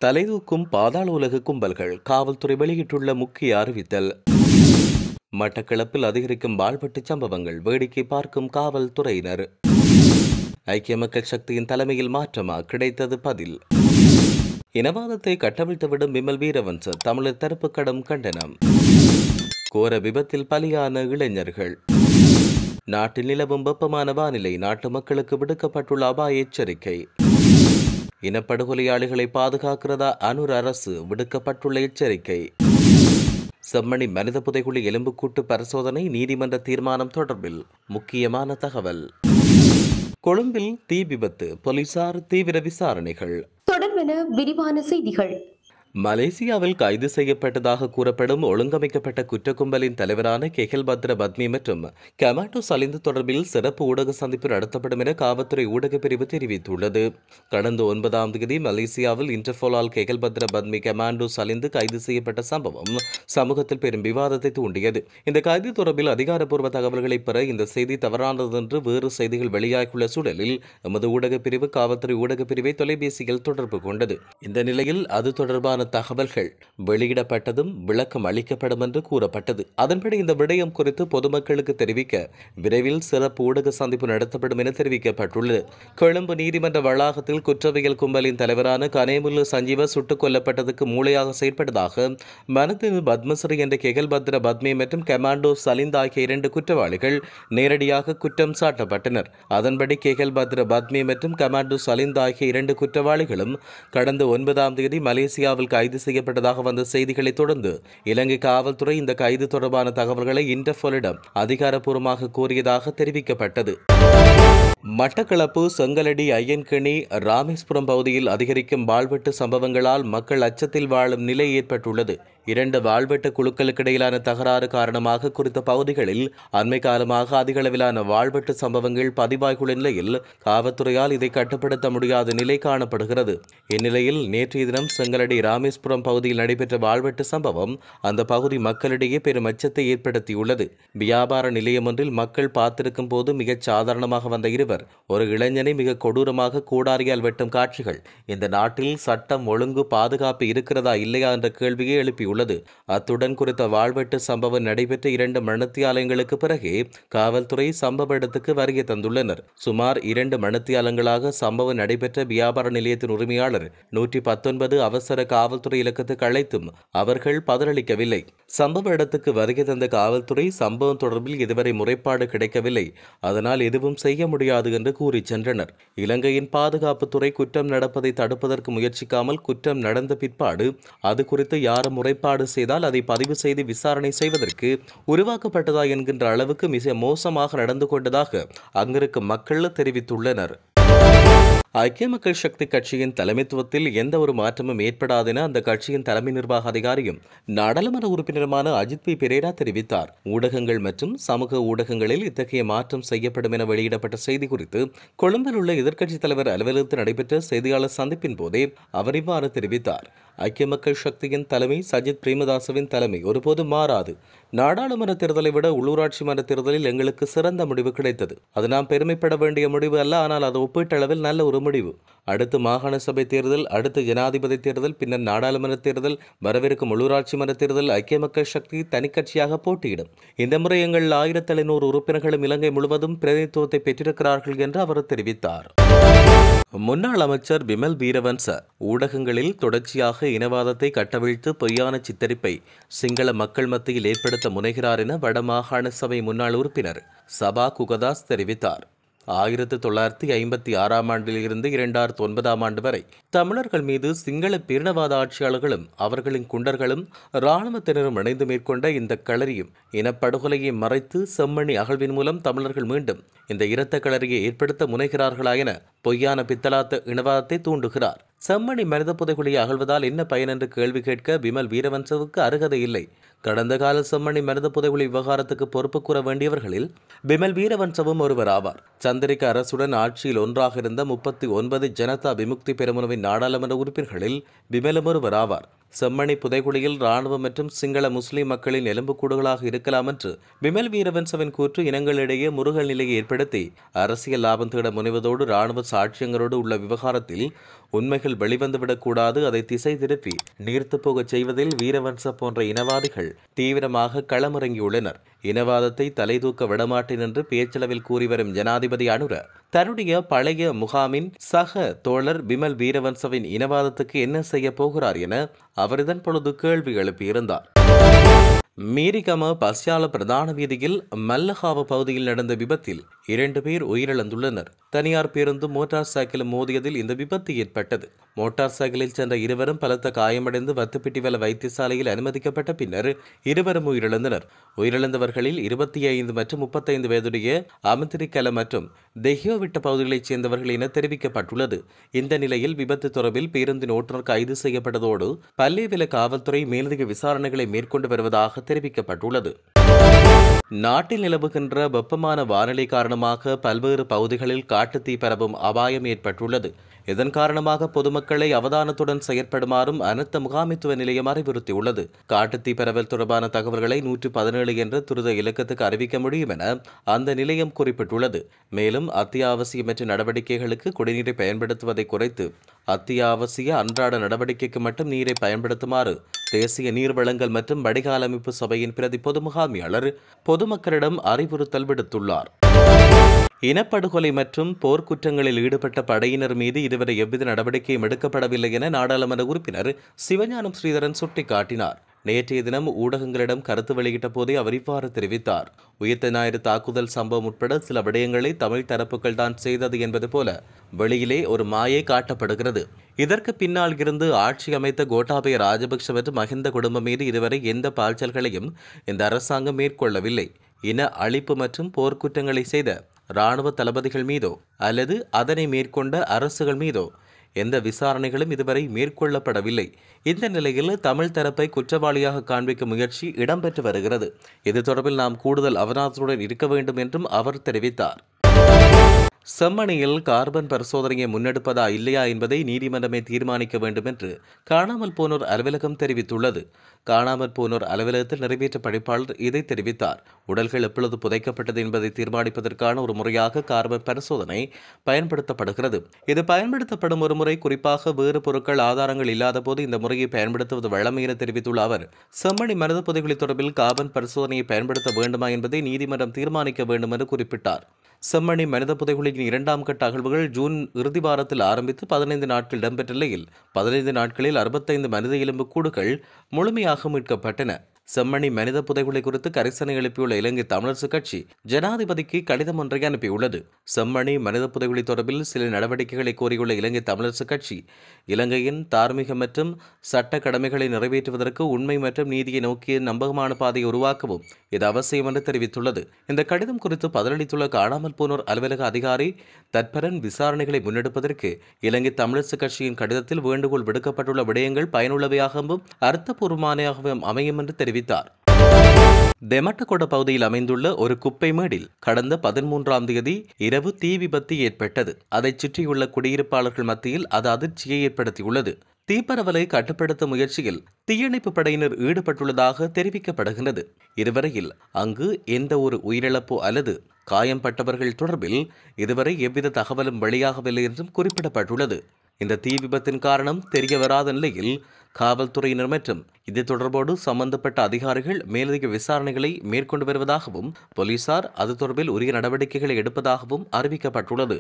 தலைதூக்கும் பாதாள உலக கும்பல்கள் காவல்துறை வெளியிட்டுள்ள முக்கிய அறிவித்தல். மட்டக்களப்பில் அதிகரிக்கும் வாழ்வெட்டு சம்பவங்கள் வேடிக்கை பார்க்கும் காவல்துறையினர். ஐக்கிய மக்கள் சக்தியின் தலைமையில் மாற்றமா கிடைத்தது பதில். இனவாதத்தை கட்டவிழ்த்துவிடும் விமல் வீரவன்ச தமிழர் தரப்பு கடும் கண்டனம். கோர விபத்தில் பலியான இளைஞர்கள். நாட்டில் நிலவும் வெப்பமான வானிலை நாட்டு மக்களுக்கு விடுக்கப்பட்டுள்ள அபாய எச்சரிக்கை. இனப்படுகொலையாளிகளை பாதுகாக்கிறதா அனுர் அரசு விடுக்கப்பட்டுள்ள எச்சரிக்கை. செம்மணி மனித புதைகுழி எலும்புக்கூட்டு பரிசோதனை நீதிமன்ற தீர்மானம் தொடர்பில் முக்கியமான தகவல். கொழும்பில் தீ விபத்து, போலீசார் தீவிர விசாரணைகள். தொடர்பென விரிவான செய்திகள். மலேசியாவில் கைது செய்யப்பட்டதாக கூறப்படும் ஒழுங்கமைக்கப்பட்ட குற்ற கும்பலின் தலைவரான கெஹல் பத்ர பத்மி மற்றும் கமாண்டோ சலிந்து தொடர்பில் சிறப்பு ஊடக சந்திப்பு நடத்தப்படும் என காவல்துறை ஊடக பிரிவு தெரிவித்துள்ளது. கடந்த 9ஆம் தேதி மலேசியாவில் இன்டர்போலால் கெஹல் பத்ர பத்மி கமாண்டோ சலிந்து கைது செய்யப்பட்ட சம்பவம் சமூகத்தில் பெரும் விவாதத்தை தூண்டியது. இந்த கைது தொடர்பில் அதிகாரப்பூர்வ தகவல்களை பெற இந்த செய்தி தவறானது என்று வேறு செய்திகள் வெளியாகியுள்ள சூழலில் எமது ஊடக பிரிவு காவல்துறை ஊடக பிரிவை தொலைபேசியில் தொடர்பு கொண்டது. இந்த நிலையில் அது தொடர்பான தகவல்கள் வெளியிடப்பட்டதும் விளக்கம் அளிக்கப்படும் என்று கூறப்பட்டது. அதன்படி இந்த விடயம் குறித்து பொதுமக்களுக்கு தெரிவிக்க விரைவில் சிறப்பு ஊடக சந்திப்பு நடத்தப்படும் என தெரிவிக்கப்பட்டுள்ளது. கொழும்பு நீதிமன்ற வளாகத்தில் குற்றவியல் கும்பலின் தலைவரான கனேமுல்லு சஞ்சீவ சுட்டுக் கொல்லப்பட்டதுக்கு மூளையாக செயற்பட்டதாக மனதின் பத்மஸ்ரீ என்ற கெஹல் பத்ர பத்மி மற்றும் கமாண்டோ சலிந்த் ஆகிய 2 குற்றவாளிகள் நேரடியாக குற்றம் சாட்டப்பட்டனர். அதன்படி கெஹல் பத்ர பத்மி மற்றும் கமாண்டோ சலிந்த் ஆகிய 2 குற்றவாளிகளும் கடந்த 9ஆம் தேதி மலேசியாவில் கைது செய்யப்பட்டதாக வந்த செய்திகளை தொடர்ந்து இலங்கை காவல்துறை இந்த கைது தொடர்பான தகவல்களை இன்டர்போலிடம் அதிகாரப்பூர்வமாக கூறியதாக தெரிவிக்கப்பட்டது. மட்டக்களப்பு செங்கலடி ஐயன்கணி ராமேஸ்வரம் பகுதியில் அதிகரிக்கும் வாழ்வெட்டு சம்பவங்களால் மக்கள் அச்சத்தில் வாழும் நிலை ஏற்பட்டுள்ளது. 2 வாழ்வெட்டு குழுக்களுக்கு இடையிலான தகராறு காரணமாக குறித்த பகுதிகளில் அண்மை காலமாக அதிக அளவிலான வாழ்வெட்டு சம்பவங்கள் பதிவாகியுள்ள நிலையில் காவல்துறையால் இதை கட்டுப்படுத்த முடியாத நிலை காணப்படுகிறது. இந்நிலையில் நேற்றைய தினம் செங்கலடி ராமேஸ்வரம் பகுதியில் நடைபெற்ற வாழ்வெட்டு சம்பவம் அந்த பகுதி மக்களிடையே பெரும் அச்சத்தை ஏற்படுத்தியுள்ளது. வியாபார நிலையம் ஒன்றில் மக்கள் பார்த்திருக்கும் போது மிகச் சாதாரணமாக வந்த இருவர் ஒரு இளைஞனை மிக கொடூரமாக கூடாரியால் வெட்டும் காட்சிகள் இந்த நாட்டில் சட்டம் ஒழுங்கு பாதுகாப்பு இருக்கிறதா இல்லையா என்ற கேள்வியை எழுப்பியுள்ளது. அத்துடன் குறித்த வாழ்வெட்டு சம்பவம் நடைபெற்ற 2 மணித்தியாலங்களுக்கு பிறகே காவல்துறை சம்பவ இடத்துக்கு வருகை தந்துள்ளனர். சுமார் 2 மணித்தியாலங்களாக சம்பவம் நடைபெற்ற வியாபார நிலையத்தின் உரிமையாளர் 119 அவசர காவல்துறை இலக்கத்துக்கு அழைத்தும் அவர்கள் பதிலளிக்கவில்லை. சம்பவ இடத்துக்கு வருகை தந்த காவல்துறை சம்பவம் தொடர்பில் இதுவரை முறைப்பாடு கிடைக்கவில்லை, அதனால் எதுவும் செய்ய முடியாது என்று கூறி சென்றனர். இலங்கையின் பாதுகாப்புத்துறை குற்றம் நடப்பதை தடுப்பதற்கு முயற்சிக்காமல் குற்றம் நடந்த பிற்பாடு அது குறித்து யாரும் முறைப்பாடு செய்தால் அதை பதிவு செய்து விசாரணை செய்வதற்கு உருவாக்கப்பட்டதா என்கின்ற அளவுக்கு மிக மோசமாக நடந்து கொண்டதாக அங்கிருக்கும் மக்கள் தெரிவித்துள்ளனர். ஐக்கிய மக்கள் சக்தி கட்சியின் தலைமைத்துவத்தில் எந்த ஒரு மாற்றமும் ஏற்படாது என அந்த கட்சியின் தலைமை நிர்வாக அதிகாரியும் நாடாளுமன்ற உறுப்பினருமான அஜித் பி பெரேரா தெரிவித்தார். ஊடகங்கள் மற்றும் சமூக ஊடகங்களில் இத்தகைய மாற்றம் செய்யப்படும் என வெளியிடப்பட்ட செய்தி குறித்து கொழும்பில் உள்ள எதிர்க்கட்சித் தலைவர் அலுவலகத்தில் நடைபெற்ற செய்தியாளர் சந்திப்பின் போதே அவர் இவ்வாறு தெரிவித்தார். ஐக்கிய மக்கள் சக்தியின் தலைமை சஜித் பிரேமதாசவின் தலைமை ஒருபோதும் மாறாது. நாடாளுமன்ற தேர்தலை விட உள்ளூராட்சி மன்ற தேர்தலில் எங்களுக்கு சிறந்த முடிவு கிடைத்தது. அது நாம் பெருமைப்பட வேண்டிய முடிவு அல்ல, ஆனால் அது ஒப்பீட்டளவில் நல்ல ஒரு முடிவு. அடுத்து மாகாண சபை தேர்தல், அடுத்து ஜனாதிபதி தேர்தல், பின்னர் நாடாளுமன்ற தேர்தல், வரவிருக்கும் உள்ளூராட்சி மன்ற தேர்தல் ஐக்கிய மக்கள் சக்தி தனிக்கட்சியாக போட்டியிடும். இந்த முறை எங்கள் 1700 உறுப்பினர்களும் இலங்கை முழுவதும் பிரதிநிதித்துவத்தை பெற்றிருக்கிறார்கள் என்று அவர் தெரிவித்தார். முன்னாள் அமைச்சர் விமல் வீரவன்ச ஊடகங்களில் தொடர்ச்சியாக இனவாதத்தை கட்டவிழ்த்து பொய்யான சித்தரிப்பை சிங்கள மக்கள் மத்தியில் ஏற்படுத்த முனைகிறார் என வடமாகாண சபை முன்னாள் உறுப்பினர் சபா குகதாஸ் தெரிவித்தார். 1956ஆம் ஆண்டிலிருந்து 2009ஆம் ஆண்டு வரை தமிழர்கள் மீது சிங்கள பேரினவாத ஆட்சியாளர்களும் அவர்களின் குண்டர்களும் இராணுவத்தினரும் இணைந்து மேற்கொண்ட இந்த களரியும் இனப்படுகொலையை மறைத்து செம்மணி அகழ்வின் மூலம் தமிழர்கள் மீண்டும் இந்த இரத்த களரியை ஏற்படுத்த முனைகிறார்களா என பொய்யான பித்தலாத்த இனவாதத்தை தூண்டுகிறார். செம்மணி மனித புதைகுழியை அகழ்வதால் என்ன பயன் என்று கேள்வி கேட்க விமல் வீரவன்சவுக்கு அருகதை இல்லை. கடந்த கால செம்மணி மனித புதைகுழி விவகாரத்துக்கு பொறுப்பு கூற வேண்டியவர்களில் விமல் வீரவன்சவும் ஒருவர் ஆவார். சந்திரிகா அரசுடன் ஆட்சியில் ஒன்றாக இருந்த 39 ஜனதா விமுக்தி பெரமுனவின் நாடாளுமன்ற உறுப்பினர்களில் விமலும் ஒருவர் ஆவார். செம்மணி புதைகுழியில் ராணுவம் மற்றும் சிங்கள முஸ்லிம் மக்களின் எலும்புக்கூடுகளாக இருக்கலாம் என்று விமல் வீரவன்சவின் கூற்று இனங்களிடையே முருகல் நிலையை ஏற்படுத்தி அரசியல் லாபம் தேட முனைவதோடு ராணுவ சாட்சியங்களோடு உள்ள விவகாரத்தில் உண்மைகள் வெளிவந்துவிடக்கூடாது, அதை திசை திருப்பி நீர்த்து போகச் செய்வதில் வீரவன்ச போன்ற இனவாதிகள் தீவிரமாக களமிறங்கியுள்ளனர். இனவாதத்தை தலைதூக்க விடமாட்டேன் என்று பேச்சளவில் கூறி வரும் ஜனாதிபதி அனுர தன்னுடைய பழைய முகாமின் சக தோழர் பிமல் வீரவன்சவின் இனவாதத்துக்கு என்ன செய்ய போகிறார் என அவர் இதன் பொழுது கேள்வி எழுப்பியிருந்தார். மீரிகம பஸ்யால பிரதான வீதியில் மல்லஹாவ பகுதியில் நடந்த விபத்தில் 2 பேர் உயிரிழந்துள்ளனர். தனியார் பேருந்து மோட்டார் சைக்கிளும் மோதியதில் இந்த விபத்து ஏற்பட்டது. மோட்டார் சைக்கிளில் சென்ற இருவரும் பலத்த காயமடைந்து வத்துப்பிட்டிவல வைத்தியசாலையில் அனுமதிக்கப்பட்ட பின்னர் இருவரும் உயிரிழந்தனர். உயிரிழந்தவர்களில் 25 மற்றும் 35 வயதுடைய அமித்திரிக்கல மற்றும் தெஹியோவிட்ட பகுதிகளைச் சேர்ந்தவர்கள் என தெரிவிக்கப்பட்டுள்ளது. இந்த நிலையில் விபத்து தொடர்பில் பேருந்தின் ஓட்டுநர் கைது செய்யப்பட்டதோடு பல்லேவில காவல்துறை மேலதிக விசாரணைகளை மேற்கொண்டு வருவதாக தெரிவிக்கப்பட்டுள்ளது. நாட்டில் நிலவுகின்ற வெப்பமான வானிலை காரணமாக பல்வேறு பகுதிகளில் காட்டுத்தீ பரவும் அபாயம் ஏற்பட்டுள்ளது. இதன் காரணமாக பொதுமக்களை அவதானத்துடன் செயற்படுமாறும் அனர்த்த முகாமைத்துவ நிலையம் அறிவுறுத்தியுள்ளது. காட்டுத்தீ பரவல் தொடர்பான தகவல்களை 117 என்ற துரித இலக்கத்துக்கு அறிவிக்க முடியும் என அந்த நிலையம் குறிப்பிட்டுள்ளது. மேலும் அத்தியாவசியமற்ற நடவடிக்கைகளுக்கு குடிநீரை பயன்படுத்துவதை குறைத்து அத்தியாவசிய அன்றாட நடவடிக்கைக்கு மட்டும் நீரை பயன்படுத்துமாறு தேசிய நீர் வழங்கல் மற்றும் வடிகால் அமைப்பு சபையின் பிரதி பொது முகாமியாளர் பொதுமக்களிடம் அறிவுறுத்தல் விடுத்துள்ளார். இனப்படுகொலை மற்றும் போர்க்குற்றங்களில் ஈடுபட்ட படையினர் மீது இதுவரை எவ்வித நடவடிக்கையும் எடுக்கப்படவில்லை என நாடாளுமன்ற உறுப்பினர் சிவஞானம் ஸ்ரீதரன் சுட்டிக்காட்டினார். நேற்றைய தினம் ஊடகங்களிடம் கருத்து வெளியிட்ட போதே அவர் இவ்வாறு தெரிவித்தார். உயிர்த்த ஞாயிறு தாக்குதல் சம்பவம் உட்பட சில விடயங்களை தமிழ் தரப்புகள் தான் செய்தது என்பது போல வெளியிலே ஒரு மாயை காட்டப்படுகிறது. இதற்கு பின்னால் இருந்து ஆட்சி அமைத்த கோட்டாபய ராஜபக்ஷ மற்றும் மஹிந்த குடும்பம் மீது இதுவரை எந்த பாய்ச்சல்களையும் இந்த அரசாங்கம் மேற்கொள்ளவில்லை. இன அழிப்பு மற்றும் போர்க்குற்றங்களை செய்த இராணுவ தளபதிகள் மீதோ அல்லது அதனை மேற்கொண்ட அரசுகள் மீதோ எந்த விசாரணைகளும் இதுவரை மேற்கொள்ளப்படவில்லை. இந்த நிலையில் தமிழ் தரப்பை குற்றவாளியாக காண்பிக்கும் முயற்சி இடம்பெற்று வருகிறது. இது தொடர்பில் நாம் கூடுதல் அவதானத்துடன் இருக்க வேண்டும் என்றும் அவர் தெரிவித்தார். செம்மணியில் கார்பன் பரிசோதனையை முன்னெடுப்பதா இல்லையா என்பதை நீதிமன்றமே தீர்மானிக்க வேண்டும் என்று காணாமல் போனோர் அலுவலகம் தெரிவித்துள்ளது. காணாமல் போனோர் அலுவலகத்தில் நிறைவேற்ற பணிப்பாளர் இதை தெரிவித்தார். உடல்கள் எப்பொழுது புதைக்கப்பட்டது என்பதை தீர்மானிப்பதற்கான ஒரு முறையாக கார்பன் பரிசோதனை பயன்படுத்தப்படுகிறது. இது பயன்படுத்தப்படும் ஒரு முறை, குறிப்பாக வேறு பொருட்கள் ஆதாரங்கள் இல்லாத போது இந்த முறையை பயன்படுத்துவது வழமை என தெரிவித்துள்ள அவர், செம்மணி மனித புதைகுழி தொடர்பில் கார்பன் பரிசோதனையை பயன்படுத்த வேண்டுமா என்பதை நீதிமன்றம் தீர்மானிக்க வேண்டும் என்று குறிப்பிட்டார். செம்மணி மனித புதைகுழியின் 2ஆம் கட்ட அகழ்வுகள் ஜூன் இறுதி வாரத்தில் ஆரம்பித்து 15 நாட்கள் இடம்பெற்ற நிலையில் 15 நாட்களில் 65 மனித எலும்பு கூடுகள் முழுமையாக மீட்கப்பட்டன. செம்மணி மனித புதைகுழி குறித்து கரிசனை எழுப்பியுள்ள இலங்கை தமிழரசு கட்சி ஜனாதிபதிக்கு கடிதம் ஒன்றை அனுப்பியுள்ளது. செம்மணி மனித புதைகுழி தொடர்பில் சில நடவடிக்கைகளை கோரியுள்ள இலங்கை தமிழரசு கட்சி இலங்கையின் தார்மீக மற்றும் சட்ட கடமைகளை நிறைவேற்றுவதற்கு உண்மை மற்றும் நீதியை நோக்கிய நம்பகமான பாதையை உருவாக்கவும் இது அவசியம் என்று தெரிவித்துள்ளது. இந்த கடிதம் குறித்து பதிலளித்துள்ள காணாமல் போனோர் அலுவலக அதிகாரி தற்பரன், விசாரணைகளை முன்னெடுப்பதற்கு இலங்கை தமிழரசு கட்சியின் கடிதத்தில் வேண்டுகோள் விடுக்கப்பட்டுள்ள விடயங்கள் பயனுள்ளவையாகவும் அர்த்தபூர்வமானவையாகவும் அமையும் என்று தெரிவித்தார். தெமட்டகொட பகுதியில் அமைந்துள்ள ஒரு குப்பை மேடில் கடந்த 13ஆம் தேதி இரவு தீ விபத்து ஏற்பட்டது. அதைச் சுற்றியுள்ள குடியிருப்பாளர்கள் மத்தியில் அது அதிர்ச்சியை ஏற்படுத்தியுள்ளது. தீப்பரவலை கட்டுப்படுத்தும் முயற்சியில் தீயணைப்பு படையினர் ஈடுபட்டுள்ளதாக தெரிவிக்கப்படுகிறது. இதுவரையில் அங்கு எந்த ஒரு உயிரிழப்போ அல்லது காயம்பட்டவர்கள் தொடர்பில் இதுவரை எவ்வித தகவலும் வெளியாகவில்லை என்றும் குறிப்பிடப்பட்டுள்ளது. இந்த தீ விபத்தின் காரணம் தெரிய வராத நிலையில் காவல்துறையினர் மற்றும் இது தொடர்போடு சம்பந்தப்பட்ட அதிகாரிகள் மேலதிக விசாரணைகளை மேற்கொண்டு வருவதாகவும் போலீசார் அது தொடர்பில் உரிய நடவடிக்கைகளை எடுப்பதாகவும் அறிவிக்கப்பட்டுள்ளது.